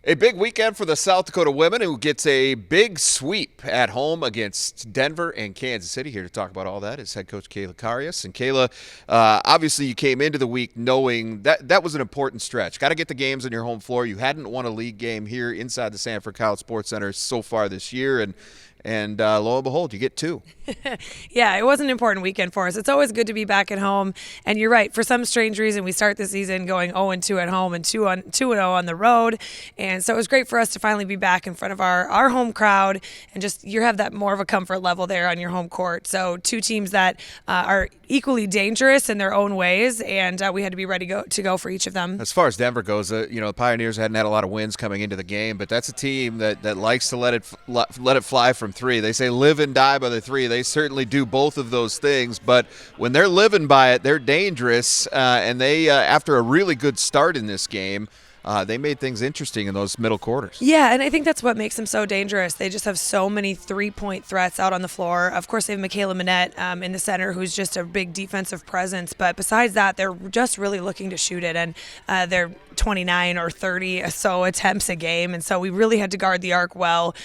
A big weekend for the South Dakota women, who gets a big sweep at home against Denver and Kansas City. Here to talk about all that is head coach Kayla Karius. And Kayla, obviously you came into the week knowing that was an important stretch. Got to get the games on your home floor. You hadn't won a league game here inside the Sanford College Sports Center so far this year, and lo and behold, you get two. Yeah, it was an important weekend for us. It's always good to be back at home. And you're right, for some strange reason, we start the season going 0-2 at home and 2-0 on the road. And so it was great for us to finally be back in front of our home crowd and just you have that more of a comfort level there on your home court. So two teams that are equally dangerous in their own ways, and we had to be ready to go for each of them. As far as Denver goes, the Pioneers hadn't had a lot of wins coming into the game, but that's a team that likes to let it fly from three. They say live and die by the three. They certainly do both of those things, but when they're living by it, they're dangerous, and they, after a really good start in this game, they made things interesting in those middle quarters. Yeah, and I think that's what makes them so dangerous. They just have so many three-point threats out on the floor. Of course, they have Michaela Minette in the center, who's just a big defensive presence. But besides that, they're just really looking to shoot it, and they're 29 or 30 or so attempts a game. And so we really had to guard the arc well,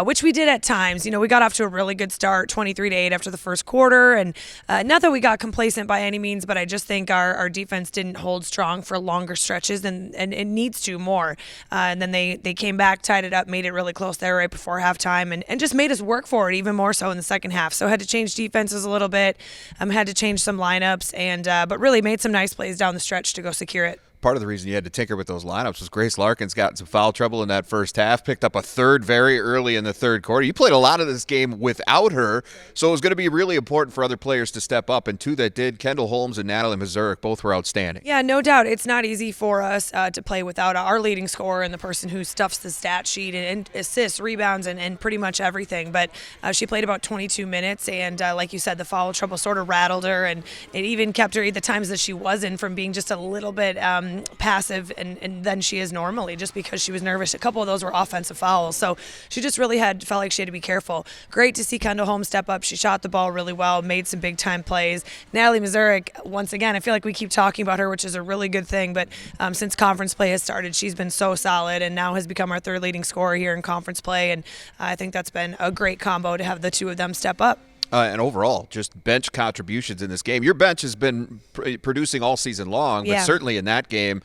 which we did at times. We got off to a really good start, 23-8 after the first quarter. And not that we got complacent by any means, but I just think our defense didn't hold strong for longer stretches, and it needs to more. And then they came back, tied it up, made it really close there right before halftime, and just made us work for it even more so in the second half. So had to change defenses a little bit, had to change some lineups, and but really made some nice plays down the stretch to go secure it. Part of the reason you had to tinker with those lineups was Grace Larkins got in some foul trouble in that first half, picked up a third very early in the third quarter. You played a lot of this game without her, so it was going to be really important for other players to step up, and two that did, Kendall Holmes and Natalie Mazurek, both were outstanding. Yeah, no doubt. It's not easy for us to play without our leading scorer and the person who stuffs the stat sheet and assists, rebounds, and pretty much everything. But she played about 22 minutes, and like you said, the foul trouble sort of rattled her, and it even kept her, the times that she wasn't, from being just a little bit passive and than she is normally, just because she was nervous. A couple of those were offensive fouls, so she just really felt like she had to be careful. Great to see Kendall Holmes step up. She shot the ball really well, made some big time plays. Natalie Mazurek, once again, I feel like we keep talking about her, which is a really good thing, but since conference play has started, she's been so solid and now has become our third leading scorer here in conference play, and I think that's been a great combo to have the two of them step up. And overall, just bench contributions in this game. Your bench has been producing all season long, but certainly in that game,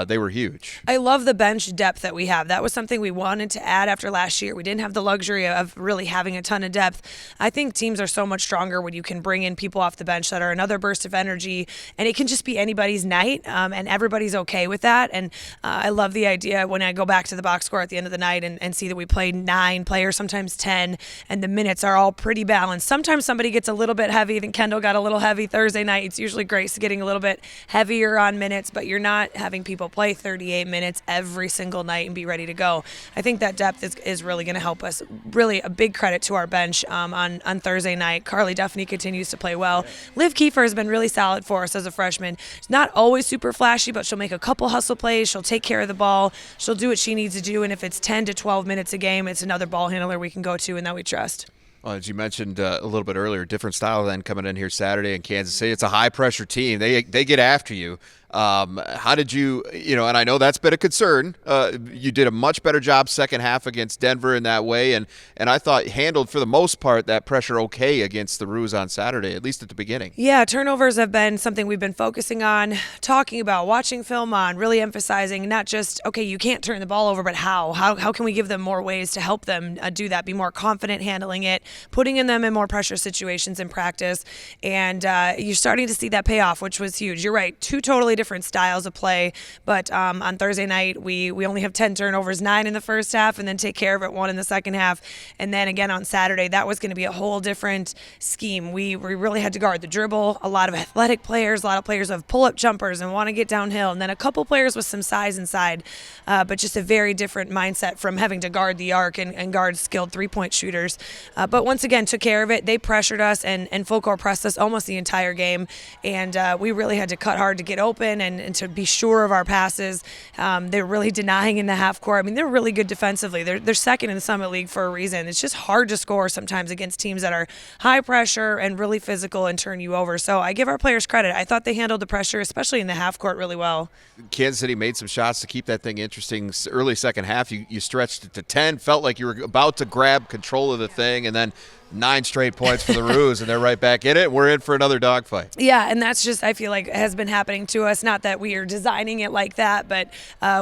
they were huge. I love the bench depth that we have. That was something we wanted to add after last year. We didn't have the luxury of really having a ton of depth. I think teams are so much stronger when you can bring in people off the bench that are another burst of energy, and it can just be anybody's night, and everybody's okay with that. And I love the idea when I go back to the box score at the end of the night and see that we played 9 players, sometimes 10, and the minutes are all pretty balanced. Sometimes somebody gets a little bit heavy. I think Kendall got a little heavy Thursday night. It's usually Grace getting a little bit heavier on minutes, but you're not having people play 38 minutes every single night and be ready to go. I think that depth is really going to help us. Really a big credit to our bench on Thursday night. Carly Duffney continues to play well. Liv Kiefer has been really solid for us as a freshman. She's not always super flashy, but she'll make a couple hustle plays. She'll take care of the ball. She'll do what she needs to do, and if it's 10 to 12 minutes a game, it's another ball handler we can go to and that we trust. Well, as you mentioned a little bit earlier, different style than coming in here Saturday in Kansas City. It's a high-pressure team. They get after you. How did you, and I know that's been a concern. You did a much better job second half against Denver in that way, and I thought handled, for the most part, that pressure okay against the Roos on Saturday, at least at the beginning. Yeah, turnovers have been something we've been focusing on, talking about, watching film on, really emphasizing not just, okay, you can't turn the ball over, but how? How can we give them more ways to help them do that, be more confident handling it, putting them in more pressure situations in practice, and you're starting to see that pay off, which was huge. You're right, two totally different styles of play, but on Thursday night we only have 10 turnovers, 9 in the first half, and then take care of it 1 in the second half. And then again on Saturday, that was going to be a whole different scheme. We really had to guard the dribble, a lot of athletic players, a lot of players have pull-up jumpers and want to get downhill, and then a couple players with some size inside, but just a very different mindset from having to guard the arc and guard skilled three-point shooters. But once again, took care of it. They pressured us and full court pressed us almost the entire game, and we really had to cut hard to get open in and to be sure of our passes. They're really denying in the half court. I mean, they're really good defensively. They're second in the Summit League for a reason. It's just hard to score sometimes against teams that are high pressure and really physical and turn you over. So I give our players credit. I thought they handled the pressure, especially in the half court, really well. Kansas City made some shots to keep that thing interesting. Early second half, you stretched it to 10, felt like you were about to grab control of the thing, and then 9 straight points for the Roos, and they're right back in it. We're in for another dogfight. Yeah, and that's just, I feel like, has been happening to us. Not that we are designing it like that, but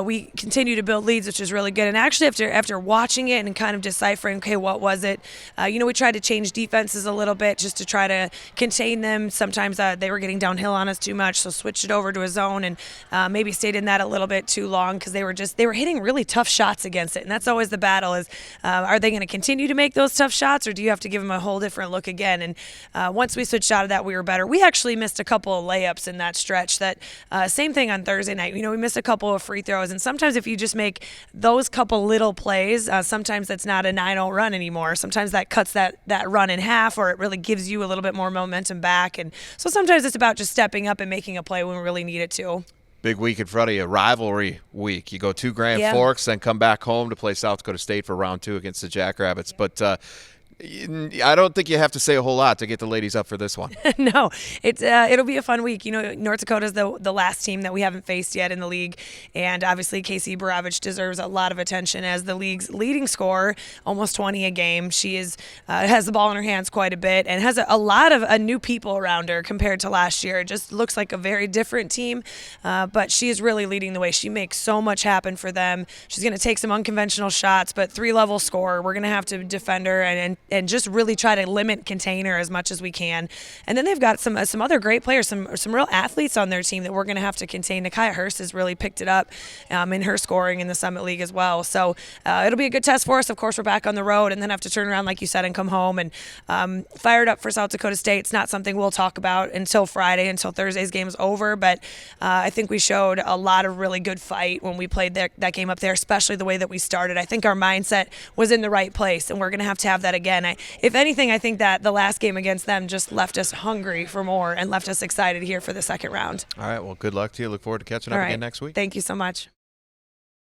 we continue to build leads, which is really good. And actually, after watching it and kind of deciphering, okay, what was it? We tried to change defenses a little bit just to try to contain them. Sometimes they were getting downhill on us too much, so switched it over to a zone and maybe stayed in that a little bit too long because they were hitting really tough shots against it. And that's always the battle is, are they going to continue to make those tough shots, or do you have to give them a whole different look again? And once we switched out of that, we were better. We actually missed a couple of layups in that stretch. That same thing on Thursday night. We missed a couple of free throws, and sometimes if you just make those couple little plays, sometimes that's not a 9-0 run anymore. Sometimes that cuts that run in half, or it really gives you a little bit more momentum back. And so sometimes it's about just stepping up and making a play when we really need it to. Big week in front of you, rivalry week. You go to Grand Forks, then come back home to play South Dakota State for round 2 against the Jackrabbits. But I don't think you have to say a whole lot to get the ladies up for this one. No, it'll be a fun week. North Dakota's the last team that we haven't faced yet in the league, and obviously Casey Baravich deserves a lot of attention as the league's leading scorer, almost 20 a game. She has the ball in her hands quite a bit and has a lot of new people around her compared to last year. It just looks like a very different team, but she is really leading the way. She makes so much happen for them. She's going to take some unconventional shots, but 3-level scorer. We're going to have to defend her and just really try to limit container as much as we can. And then they've got some other great players, some real athletes on their team that we're going to have to contain. Nakia Hurst has really picked it up in her scoring in the Summit League as well. So it'll be a good test for us. Of course, we're back on the road and then have to turn around, like you said, and come home. And fired up for South Dakota State. It's not something we'll talk about until Friday, until Thursday's game is over. But I think we showed a lot of really good fight when we played that game up there, especially the way that we started. I think our mindset was in the right place, and we're going to have that again. If anything, I think that the last game against them just left us hungry for more and left us excited here for the second round. All right, well, good luck to you. Look forward to catching up again next week. Thank you so much.